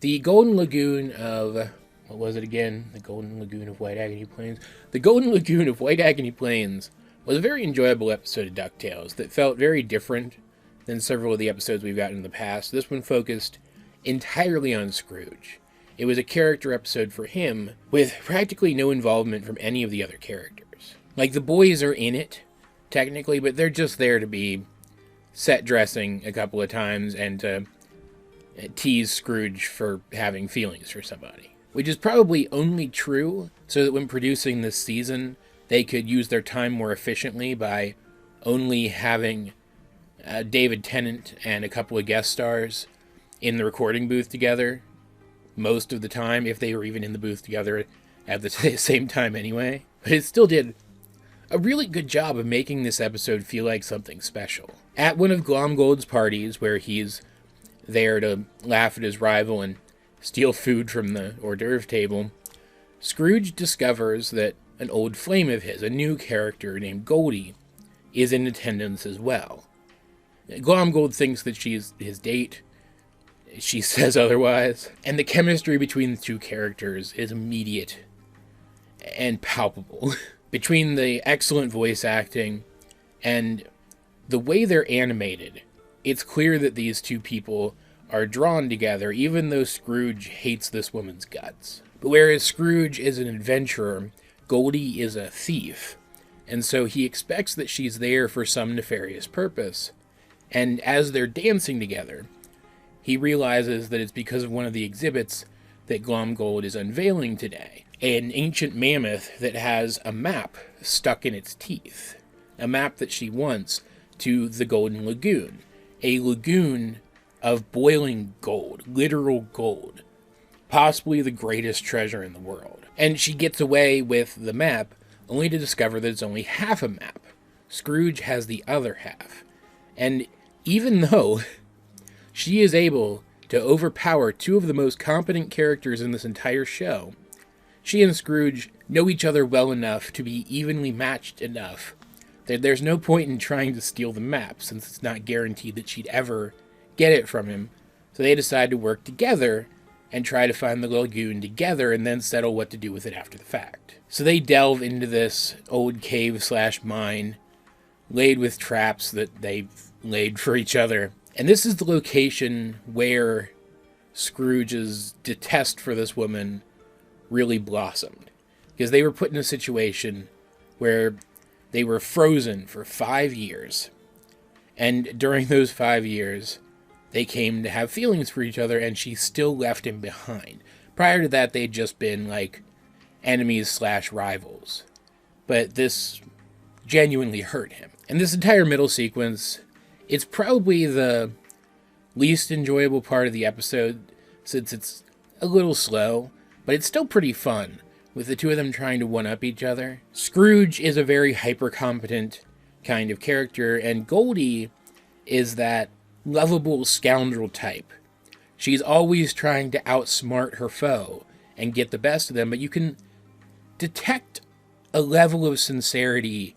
The Golden Lagoon of, what was it again? The Golden Lagoon of White Agony Plains. The Golden Lagoon of White Agony Plains was a very enjoyable episode of DuckTales that felt very different than several of the episodes we've gotten in the past. This one focused entirely on Scrooge. It was a character episode for him, with practically no involvement from any of the other characters. Like, the boys are in it, technically, but they're just there to be set dressing a couple of times and to tease Scrooge for having feelings for somebody. Which is probably only true so that when producing this season, they could use their time more efficiently by only having David Tennant and a couple of guest stars in the recording booth together most of the time, if they were even in the booth together at the same time anyway. But it still did a really good job of making this episode feel like something special. At one of Glomgold's parties, where he's there to laugh at his rival and steal food from the hors d'oeuvre table, Scrooge discovers that an old flame of his, a new character named Goldie, is in attendance as well. Glomgold thinks that she's his date. She says otherwise. And the chemistry between the two characters is immediate and palpable. Between the excellent voice acting and the way they're animated, it's clear that these two people are drawn together, even though Scrooge hates this woman's guts. But whereas Scrooge is an adventurer, Goldie is a thief, and so he expects that she's there for some nefarious purpose. And as they're dancing together, he realizes that it's because of one of the exhibits that Glomgold is unveiling today. An ancient mammoth that has a map stuck in its teeth. A map that she wants to the Golden Lagoon. A lagoon of boiling gold, literal gold. Possibly the greatest treasure in the world. And she gets away with the map, only to discover that it's only half a map. Scrooge has the other half. And even though she is able to overpower two of the most competent characters in this entire show, she and Scrooge know each other well enough to be evenly matched enough that there's no point in trying to steal the map, since it's not guaranteed that she'd ever get it from him. So they decide to work together and try to find the lagoon together and then settle what to do with it after the fact. So they delve into this old cave/mine, laid with traps that they've laid for each other. And this is the location where Scrooge's detest for this woman really blossomed. Because they were put in a situation where they were frozen for 5 years. And during those 5 years, they came to have feelings for each other, and she still left him behind. Prior to that, they'd just been like enemies/rivals. But this genuinely hurt him. And this entire middle sequence, it's probably the least enjoyable part of the episode, since it's a little slow, but it's still pretty fun, with the two of them trying to one-up each other. Scrooge is a very hyper-competent kind of character, and Goldie is that lovable scoundrel type. She's always trying to outsmart her foe and get the best of them, but you can detect a level of sincerity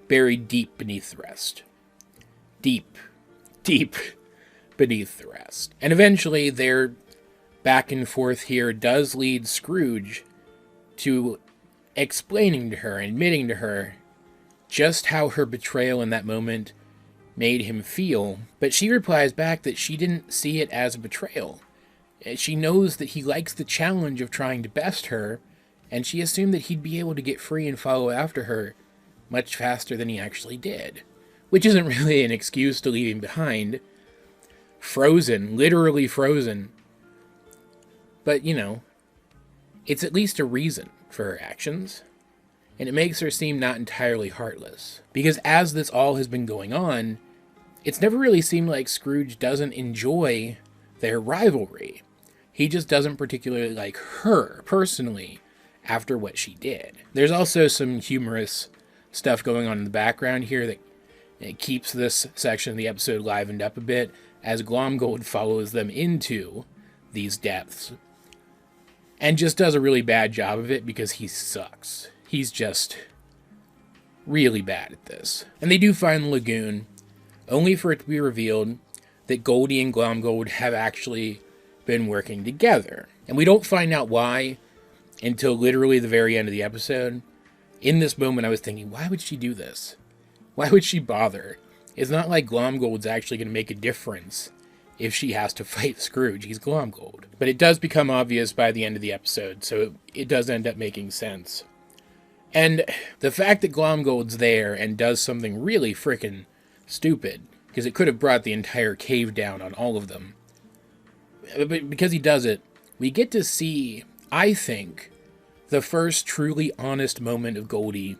buried deep beneath the rest. Deep beneath the rest. And eventually their back and forth here does lead Scrooge to explaining to her, admitting to her just how her betrayal in that moment made him feel. But she replies back that she didn't see it as a betrayal. She knows that he likes the challenge of trying to best her, and she assumed that he'd be able to get free and follow after her much faster than he actually did. Which isn't really an excuse to leave him behind. Frozen, literally frozen. But, you know, it's at least a reason for her actions. And it makes her seem not entirely heartless. Because as this all has been going on, it's never really seemed like Scrooge doesn't enjoy their rivalry. He just doesn't particularly like her, personally, after what she did. There's also some humorous stuff going on in the background here that it keeps this section of the episode livened up a bit, as Glomgold follows them into these depths. And just does a really bad job of it because he sucks. He's just really bad at this. And they do find the lagoon, only for it to be revealed that Goldie and Glomgold have actually been working together. And we don't find out why until literally the very end of the episode. In this moment, I was thinking, why would she do this? Why would she bother? It's not like Glomgold's actually going to make a difference if she has to fight Scrooge. He's Glomgold. But it does become obvious by the end of the episode, so it does end up making sense. And the fact that Glomgold's there and does something really frickin' stupid, because it could have brought the entire cave down on all of them. But because he does it, we get to see, I think, the first truly honest moment of Goldie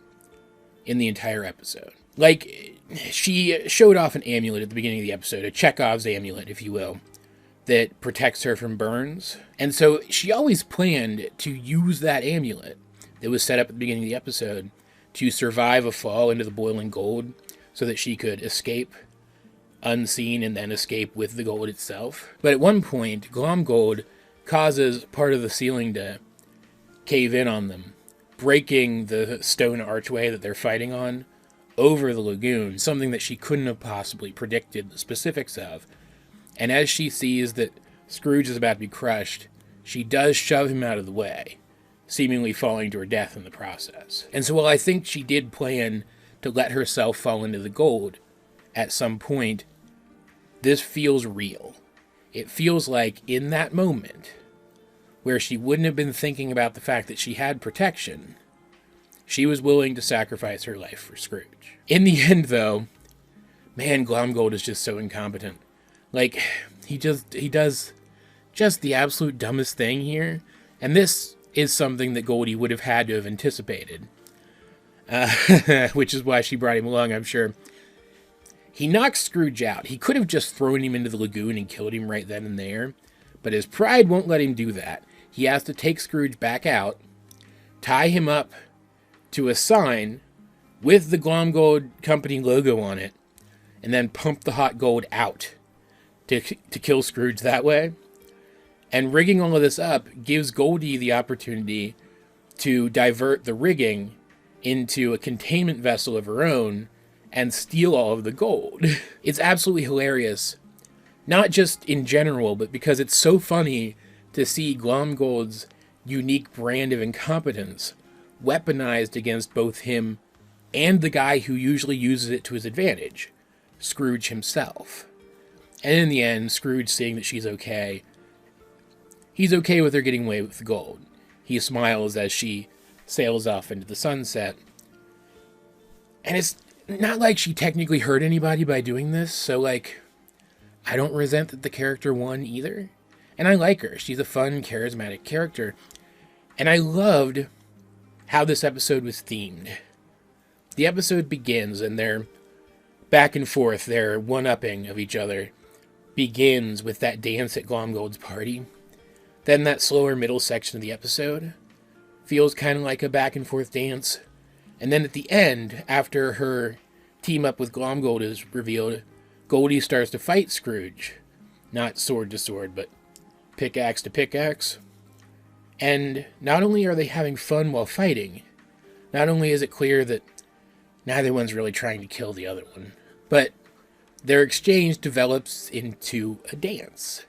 in the entire episode. Like, she showed off an amulet at the beginning of the episode, a Chekhov's amulet, if you will, that protects her from burns. And so she always planned to use that amulet that was set up at the beginning of the episode to survive a fall into the boiling gold so that she could escape unseen and then escape with the gold itself. But at one point, Glomgold causes part of the ceiling to cave in on them, breaking the stone archway that they're fighting on over the lagoon, something that she couldn't have possibly predicted the specifics of. And as she sees that Scrooge is about to be crushed, she does shove him out of the way, seemingly falling to her death in the process. And so while I think she did plan to let herself fall into the gold at some point, this feels real. It feels like in that moment, where she wouldn't have been thinking about the fact that she had protection, she was willing to sacrifice her life for Scrooge. In the end, though, man, Glomgold is just so incompetent. Like, he does just the absolute dumbest thing here, and this is something that Goldie would have had to have anticipated. Which is why she brought him along, I'm sure. He knocks Scrooge out. He could have just thrown him into the lagoon and killed him right then and there, but his pride won't let him do that. He has to take Scrooge back out, tie him up to a sign with the Glomgold Company logo on it, and then pump the hot gold out to kill Scrooge that way. And rigging all of this up gives Goldie the opportunity to divert the rigging into a containment vessel of her own and steal all of the gold. It's absolutely hilarious, not just in general, but because it's so funny to see Glomgold's unique brand of incompetence weaponized against both him and the guy who usually uses it to his advantage, Scrooge himself. And in the end, Scrooge, seeing that she's okay, he's okay with her getting away with the gold. He smiles as she sails off into the sunset. And it's not like she technically hurt anybody by doing this, so, like, I don't resent that the character won either. And I like her. She's a fun, charismatic character. And I loved how this episode was themed. The episode begins, and their back and forth, their one-upping of each other, begins with that dance at Glomgold's party. Then that slower middle section of the episode feels kind of like a back-and-forth dance. And then at the end, after her team-up with Glomgold is revealed, Goldie starts to fight Scrooge. Not sword to sword, but pickaxe to pickaxe. And not only are they having fun while fighting, not only is it clear that neither one's really trying to kill the other one, but their exchange develops into a dance.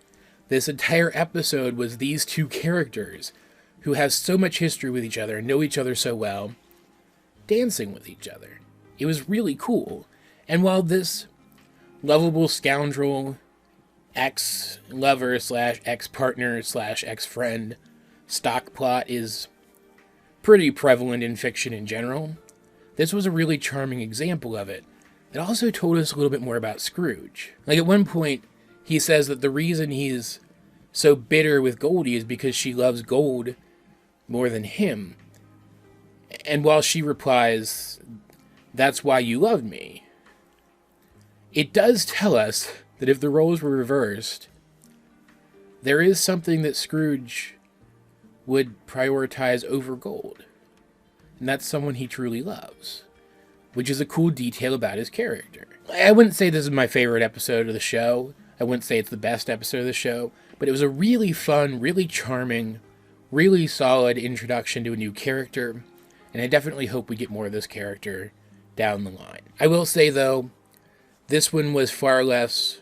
This entire episode was these two characters who have so much history with each other and know each other so well, dancing with each other. It was really cool. And while this lovable scoundrel, ex-lover / ex-partner / ex-friend stock plot is pretty prevalent in fiction in general, this was a really charming example of it. It also told us a little bit more about Scrooge. Like, at one point, he says that the reason he's so bitter with Goldie is because she loves gold more than him. And while she replies, "That's why you loved me," it does tell us that if the roles were reversed, there is something that Scrooge would prioritize over gold. And that's someone he truly loves, which is a cool detail about his character. I wouldn't say this is my favorite episode of the show. I wouldn't say it's the best episode of the show, but it was a really fun, really charming, really solid introduction to a new character, and I definitely hope we get more of this character down the line. I will say, though, this one was far less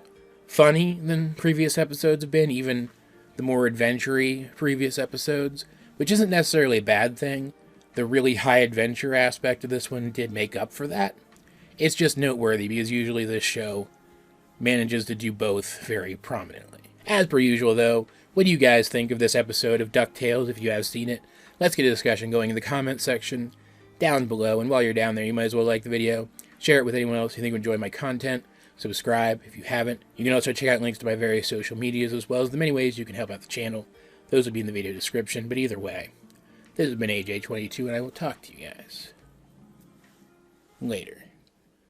funny than previous episodes have been, even the more adventure-y previous episodes, which isn't necessarily a bad thing. The really high adventure aspect of this one did make up for that. It's just noteworthy because usually this show manages to do both very prominently. As per usual, though, what do you guys think of this episode of DuckTales if you have seen it? Let's get a discussion going in the comments section down below, and while you're down there, you might as well like the video, share it with anyone else you think would enjoy my content, subscribe if you haven't. You can also check out links to my various social medias as well as the many ways you can help out the channel. Those will be in the video description, but either way, this has been AJ22, and I will talk to you guys later.